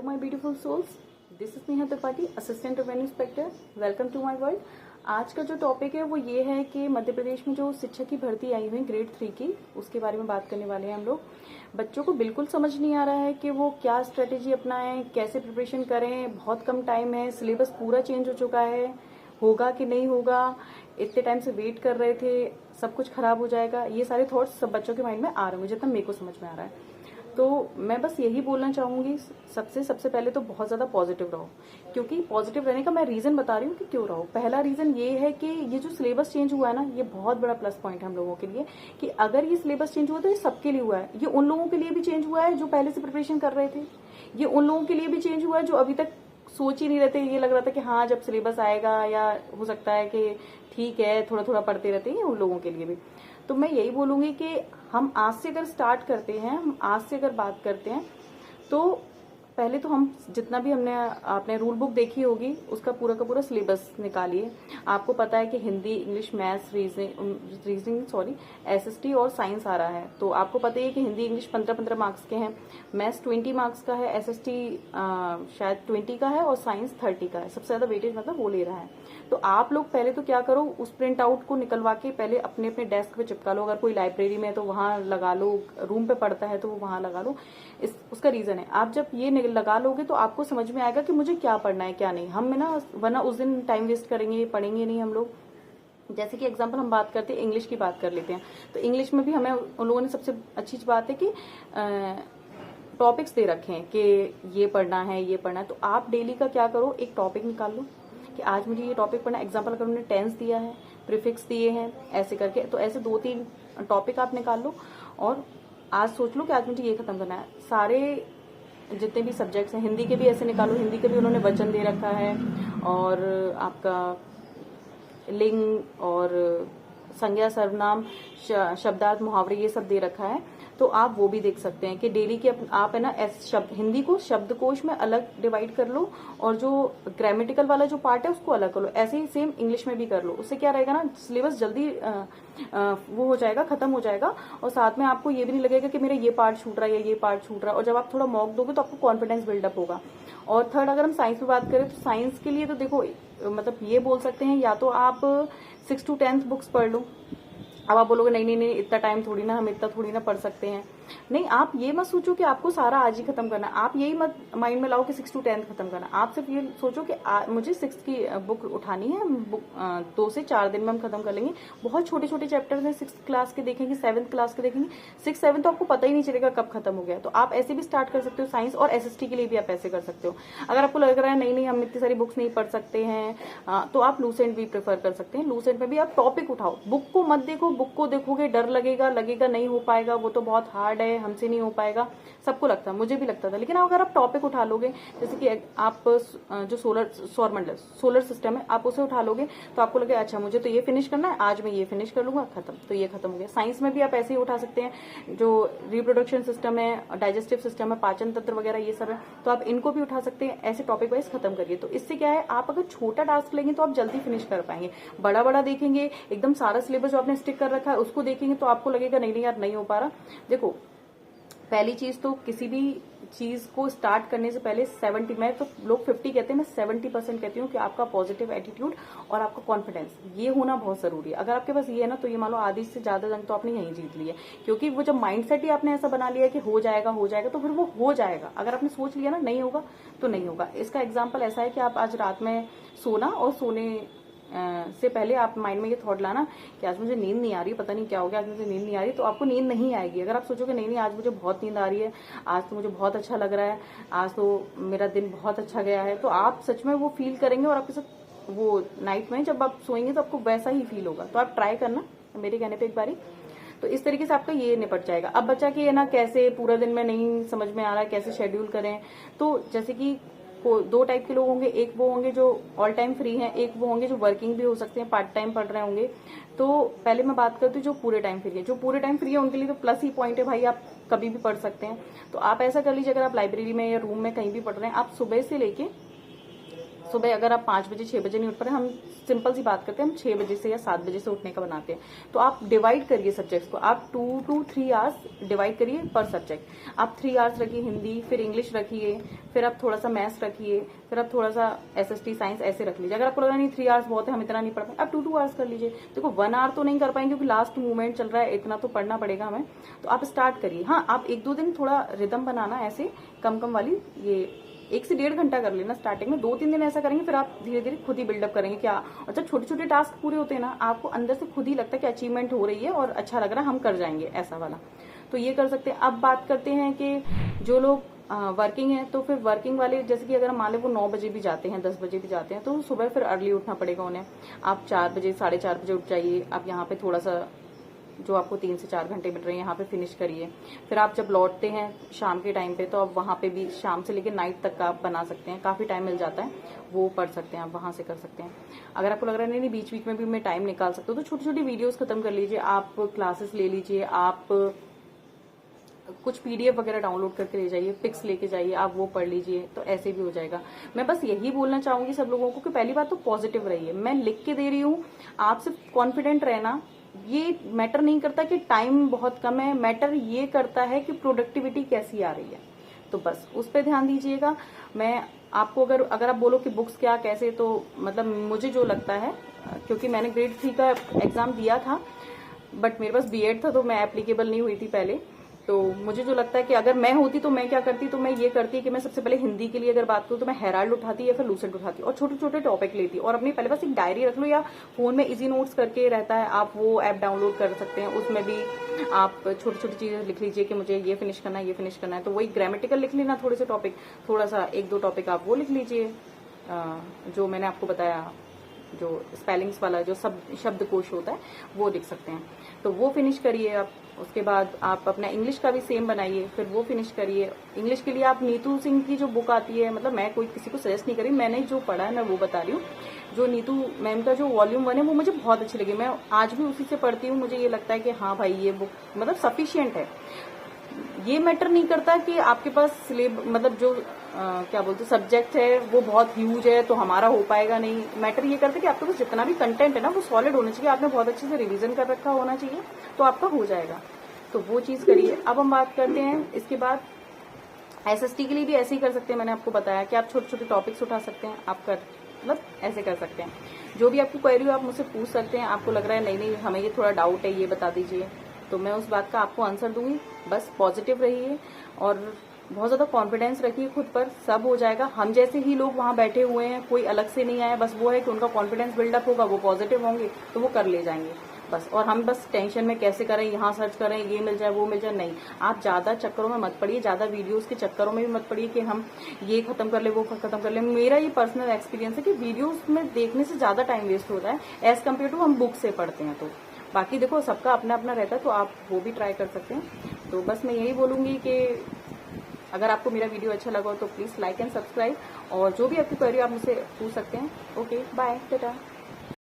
my beautiful souls. This is Neha Tripathi, assistant revenue inspector. Welcome to my world. आज का जो topic है वो ये है कि मध्य प्रदेश में जो शिक्षक की भर्ती आई हुई है ग्रेड 3 की, उसके बारे में बात करने वाले हैं हम लोग. बच्चों को बिल्कुल समझ नहीं आ रहा है कि वो क्या स्ट्रेटेजी अपनाएं, कैसे प्रिपरेशन करें. बहुत कम टाइम है, सिलेबस पूरा चेंज हो चुका है. होगा कि नहीं होगा, इतने टाइम से वेट कर रहे थे, सब कुछ खराब हो जाएगा. ये सारे थॉट्स सब बच्चों के माइंड में आ रहे हैं, जितना मेरे को समझ में आ रहा है. तो मैं बस यही बोलना चाहूंगी, सबसे पहले तो बहुत ज्यादा पॉजिटिव रहो. क्योंकि पॉजिटिव रहने का मैं रीजन बता रही हूँ कि क्यों रहो. पहला रीजन ये है कि ये जो सिलेबस चेंज हुआ है ना, ये बहुत बड़ा प्लस पॉइंट है हम लोगों के लिए. कि अगर ये सिलेबस चेंज हुआ तो ये सबके लिए हुआ है. ये उन लोगों के लिए भी चेंज हुआ है जो पहले से प्रिपरेशन कर रहे थे. ये उन लोगों के लिए भी चेंज हुआ है जो अभी तक सोच ही नहीं रहते. ये लग रहा था कि हाँ जब सिलेबस आएगा, या हो सकता है कि ठीक है थोड़ा थोड़ा पढ़ते रहते हैं, उन लोगों के लिए भी. तो मैं यही बोलूंगी कि हम आज से अगर स्टार्ट करते हैं, हम आज से अगर बात करते हैं, तो पहले तो हम जितना भी आपने रूल बुक देखी होगी उसका पूरा का पूरा सिलेबस निकालिए. आपको पता है कि Hindi, English, maths, reasoning SST और साइंस आ रहा है. तो आपको पता ही है कि हिंदी इंग्लिश 15-15 मार्क्स के हैं, मैथ्स 20 मार्क्स का है, एसएसटी शायद 20 का है और साइंस 30 का है. सबसे ज्यादा वेटेज मतलब वो ले रहा है. तो आप लोग पहले तो क्या करो, उस प्रिंट आउट को निकलवा के पहले अपने अपने डेस्क पे चिपका लो. अगर कोई लाइब्रेरी में है तो वहां लगा लो, रूम पे पढ़ता है तो वो वहां लगा लो. उसका रीजन है, आप जब ये लगा लोगे तो आपको समझ में आएगा कि मुझे क्या पढ़ना है क्या नहीं. हम वरना उस दिन टाइम वेस्ट करेंगे, पढ़ेंगे नहीं हम लोग. जैसे कि एग्जांपल हम बात करते हैं, इंग्लिश की बात कर लेते हैं. तो इंग्लिश में भी हमें उन लोगों ने सबसे अच्छी बात है कि टॉपिक्स दे रखे हैं कि ये पढ़ना है ये पढ़ना है. तो आप डेली का क्या करो, एक टॉपिक निकाल लो कि आज मुझे ये टॉपिक पढ़ना है. एग्जाम्पल अगर उन्होंने टेंस दिया है, प्रीफिक्स दिए हैं, ऐसे करके, तो ऐसे 2-3 टॉपिक आप निकाल लो और आज सोच लो कि आज मुझे ये खत्म करना है. सारे जितने भी सब्जेक्ट्स हैं, हिंदी के भी ऐसे निकालो. हिंदी के भी उन्होंने वचन दे रखा है और आपका लिंग और संज्ञा, सर्वनाम, शब्दार्थ, मुहावरे, ये सब दे रखा है. तो आप वो भी देख सकते हैं कि डेली के आप है ना हिंदी को शब्दकोश में अलग डिवाइड कर लो और जो ग्रामेटिकल वाला जो पार्ट है उसको अलग कर लो. ऐसे ही सेम इंग्लिश में भी कर लो. उससे क्या रहेगा ना, सिलेबस जल्दी वो हो जाएगा, खत्म हो जाएगा. और साथ में आपको ये भी नहीं लगेगा कि मेरा ये पार्ट छूट रहा है या ये पार्ट छूट रहा है. और जब आप थोड़ा मॉक दोगे तो आपको कॉन्फिडेंस बिल्डअप होगा. और थर्ड, अगर हम साइंस में बात करें तो साइंस के लिए तो देखो, मतलब ये बोल सकते हैं, या तो आप 6 to 10 बुक्स पढ़ लो. अब आप बोलोगे नहीं नहीं नहीं, इतना टाइम थोड़ी ना, हम इतना थोड़ी ना पढ़ सकते हैं. नहीं, आप ये मत सोचो कि आपको सारा आज ही खत्म करना. आप यही मत माइंड में लाओ कि 6 to 10 खत्म करना. आप सिर्फ ये सोचो कि मुझे 6 की बुक उठानी है. 2 से 4 दिन में हम खत्म कर लेंगे. बहुत छोटे छोटे चैप्टर्स हैं, 6th क्लास के देखेंगे, 7th क्लास के देखेंगे. 6-7 तो आपको पता ही नहीं चलेगा कब खत्म हो गया. तो आप ऐसे भी स्टार्ट कर सकते हो. साइंस और एसएसटी के लिए भी आप ऐसे कर सकते हो. अगर आपको लग रहा है नहीं नहीं हम इतनी सारी बुक्स नहीं पढ़ सकते हैं, तो आप लूसेंट भी प्रेफर कर सकते हैं. लूसेंट में भी आप टॉपिक उठाओ, बुक को मत देखो. बुक को देखोगे डर लगेगा नहीं हो पाएगा, वो तो बहुत हार्ड है, हमसे नहीं हो पाएगा. सबको लगता है, मुझे भी लगता था. लेकिन अगर आप टॉपिक उठा लोगे, जैसे कि आप जो सोलर सिस्टम है, आप उसे उठा लोगे तो आपको लगे अच्छा मुझे तो ये फिनिश करना है, आज मैं ये फिनिश कर लूंगा, खत्म. तो ये खत्म हो गया. साइंस में भी आप ऐसे ही उठा सकते हैं. जो रिप्रोडक्शन सिस्टम है, डाइजेस्टिव सिस्टम है, पाचन तंत्र वगैरह ये सब है, तो आप इनको भी उठा सकते हैं. ऐसे टॉपिक वाइज खत्म करिए. तो इससे क्या है, आप अगर छोटा टास्क लेंगे तो आप जल्दी फिनिश कर पाएंगे. बड़ा बड़ा देखेंगे, एकदम सारा सिलेबस जो आपने स्टिक कर रखा है उसको देखेंगे तो आपको लगेगा नहीं नहीं यार नहीं हो पा रहा. देखो, पहली चीज तो किसी भी चीज को स्टार्ट करने से पहले 70, मैं तो लोग 50 कहते हैं, मैं 70% कहती हूँ कि आपका पॉजिटिव एटीट्यूड और आपका कॉन्फिडेंस ये होना बहुत जरूरी है. अगर आपके पास ये है ना, तो ये मान लो आधी से ज्यादा जंग तो आपने यहीं जीत ली है. क्योंकि वो जब माइंडसेट ही आपने ऐसा बना लिया कि हो जाएगा तो फिर वो हो जाएगा. अगर आपने सोच लिया ना नहीं होगा तो नहीं होगा. इसका एग्जाम्पल ऐसा है कि आप आज रात में सोना, और सोने से पहले आप माइंड में ये थॉट लाना कि आज मुझे नींद नहीं आ रही, पता नहीं क्या हो गया, आज मुझे नींद नहीं आ रही. तो आपको नींद नहीं आएगी. अगर आप सोचोगे नहीं नहीं आज मुझे बहुत नींद आ रही है, आज तो मुझे बहुत अच्छा लग रहा है, आज तो मेरा दिन बहुत अच्छा गया है, तो आप सच में वो फील करेंगे. और आपके साथ वो नाइट में जब आप सोएंगे तो आपको वैसा ही फील होगा. तो आप ट्राई करना मेरे कहने पर एक बारी. तो इस तरीके से आपका ये निपट जाएगा. अब बच्चा कि है ना, कैसे पूरा दिन में नहीं समझ में आ रहा है, कैसे शेड्यूल करें. तो जैसे कि 2 टाइप के लोग होंगे. एक वो होंगे जो ऑल टाइम फ्री हैं, एक वो होंगे जो वर्किंग भी हो सकते हैं, पार्ट टाइम पढ़ रहे होंगे. तो पहले मैं बात करती हूँ जो पूरे टाइम फ्री है. जो पूरे टाइम फ्री है उनके लिए तो प्लस ही पॉइंट है भाई, आप कभी भी पढ़ सकते हैं. तो आप ऐसा कर लीजिए, अगर आप लाइब्रेरी में या रूम में कहीं भी पढ़ रहे हैं, आप सुबह से लेके सुबह अगर आप 5 बजे 6 बजे नहीं उठ पा रहे, हम सिंपल सी बात करते हैं, हम 6 बजे से या 7 बजे से उठने का बनाते हैं। तो आप डिवाइड करिए सब्जेक्ट्स को, आप 2 to 3 आवर्स डिवाइड करिए पर सब्जेक्ट। आप 3 आवर्स रखिए हिंदी, फिर इंग्लिश रखिए, फिर आप थोड़ा सा मैथ्स रखिए, फिर आप थोड़ा सा SST साइंस ऐसे रख लीजिए। अगर आपको लग रहा नहीं 3 आवर्स बहुत है, हम इतना नहीं पढ़ पाएंगे, आप 2 आवर्स कर लीजिए। देखो 1 आवर तो नहीं कर पाएंगे क्योंकि लास्ट मूवमेंट चल रहा है, इतना तो पढ़ना पड़ेगा हमें। तो आप स्टार्ट करिए। हाँ, आप 1-2 दिन थोड़ा रिदम बनाना, ऐसे कम कम वाली, ये 1 से 1.5 घंटा कर लेना स्टार्टिंग में। 2-3 दिन ऐसा करेंगे, फिर आप धीरे धीरे खुद ही बिल्डअप करेंगे क्या। और जब छोटे छोटे टास्क पूरे होते हैं ना, आपको अंदर से खुद ही लगता है कि अचीवमेंट हो रही है और अच्छा लग रहा है, हम कर जाएंगे ऐसा वाला। तो ये कर सकते हैं। अब बात करते हैं कि जो लोग वर्किंग है, तो फिर वर्किंग वाले जैसे कि अगर मान ले वो 9 बजे भी जाते हैं, 10 बजे भी जाते हैं, तो सुबह फिर अर्ली उठना पड़ेगा उन्हें। आप 4 बजे 4:30 बजे उठ जाइए। आप यहाँ पे थोड़ा सा जो आपको 3 से 4 घंटे मिल रहे हैं यहाँ पे फिनिश करिए। फिर आप जब लौटते हैं शाम के टाइम पे, तो आप वहाँ पे भी शाम से लेकर नाइट तक का आप बना सकते हैं, काफी टाइम मिल जाता है, वो पढ़ सकते हैं, आप वहां से कर सकते हैं। अगर आपको लग रहा है नहीं बीच बीच में भी मैं टाइम निकाल सकता हूँ, तो छोटी छोटी वीडियोस खत्म कर लीजिए, आप क्लासेस ले लीजिए, आप कुछ PDF वगैरह डाउनलोड करके ले जाइए, पिक्स लेके जाइए, आप वो पढ़ लीजिए, तो ऐसे भी हो जाएगा। मैं बस यही बोलना चाहूंगी सब लोगों को कि पहली बात तो पॉजिटिव रहिए। मैं लिख के दे रही हूँ, आप सिर्फ कॉन्फिडेंट रहना। ये मैटर नहीं करता कि टाइम बहुत कम है, मैटर ये करता है कि प्रोडक्टिविटी कैसी आ रही है। तो बस उस पर ध्यान दीजिएगा। मैं आपको अगर आप बोलो कि बुक्स क्या कैसे, तो मतलब मुझे जो लगता है, क्योंकि मैंने ग्रेड 3 का एग्जाम दिया था, बट मेरे पास B.Ed था, तो मैं एप्लीकेबल नहीं हुई थी पहले। तो मुझे जो लगता है कि अगर मैं होती तो मैं क्या करती, तो मैं ये करती कि मैं सबसे पहले हिंदी के लिए अगर बात करूँ तो मैं हेराल्ड उठाती या फिर लूसेंट उठाती और छोटे छोटे टॉपिक लेती। और अपनी पहले पास एक डायरी रख लो, या फोन में इजी नोट्स करके रहता है, आप वो ऐप डाउनलोड कर सकते हैं, उसमें भी आप छोटी छोटी चीजें लिख लीजिए कि मुझे ये फिनिश करना है, ये फिनिश करना है। तो वही ग्रामेटिकल लिख लेना, थोड़े से टॉपिक, थोड़ा सा 1-2 टॉपिक आप वो लिख लीजिए, जो मैंने आपको बताया, जो स्पेलिंग्स वाला जो शब्दकोश होता है वो लिख सकते हैं। तो वो फिनिश करिए आप। उसके बाद आप अपना इंग्लिश का भी सेम बनाइए, फिर वो फिनिश करिए। इंग्लिश के लिए आप नीतू सिंह की जो बुक आती है, मतलब मैं कोई किसी को सजेस्ट नहीं करी, मैंने जो पढ़ा है मैं वो बता रही हूँ। जो नीतू मैम का जो वॉल्यूम 1 है वो मुझे बहुत अच्छी लगी, मैं आज भी उसी से पढ़ती हूँ। मुझे ये लगता है कि हाँ भाई ये बुक मतलब सफिशियंट है। ये मैटर नहीं करता कि आपके पास मतलब जो क्या बोलते सब्जेक्ट है वो बहुत ह्यूज है तो हमारा हो पाएगा नहीं। मैटर ये करता है कि आपके पास जितना भी कंटेंट है ना वो सॉलिड होना चाहिए, आपने बहुत अच्छे से रिवीजन कर रखा होना चाहिए, तो आपका हो जाएगा। तो वो चीज करिए। अब हम बात करते हैं इसके बाद SST के लिए भी ऐसे ही कर सकते हैं। मैंने आपको बताया कि आप छोटे छोटे टॉपिक्स उठा सकते हैं, आप मतलब ऐसे कर सकते हैं। जो भी आपको क्वेरी हो आप मुझसे पूछ सकते हैं। आपको लग रहा है नहीं हमें ये थोड़ा डाउट है, ये बता दीजिए, तो मैं उस बात का आपको आंसर दूंगी। बस पॉजिटिव रहिए और बहुत ज्यादा कॉन्फिडेंस रखिए खुद पर, सब हो जाएगा। हम जैसे ही लोग वहां बैठे हुए हैं, कोई अलग से नहीं आया, बस वो है कि उनका कॉन्फिडेंस बिल्डअप होगा, वो पॉजिटिव होंगे तो वो कर ले जाएंगे बस। और हम बस टेंशन में कैसे करें, यहाँ सर्च करें, ये मिल जाए वो मिल जाए, नहीं। आप ज्यादा चक्करों में मत पड़िए, ज्यादा वीडियोस के चक्करों में भी मत पड़िए कि हम ये खत्म कर ले वो खत्म कर ले। मेरा ये पर्सनल एक्सपीरियंस है कि वीडियोस में देखने से ज्यादा टाइम वेस्ट होता है एज कम्पेयर टू हम बुक से पढ़ते हैं। तो बाकी देखो सबका अपना अपना रहता है, तो आप वो भी ट्राई कर सकते हैं। तो बस मैं यही बोलूंगी कि अगर आपको मेरा वीडियो अच्छा लगा हो तो प्लीज लाइक एंड सब्सक्राइब, और जो भी आपकी क्वेरी आप मुझसे पूछ सकते हैं। Okay bye, Tata.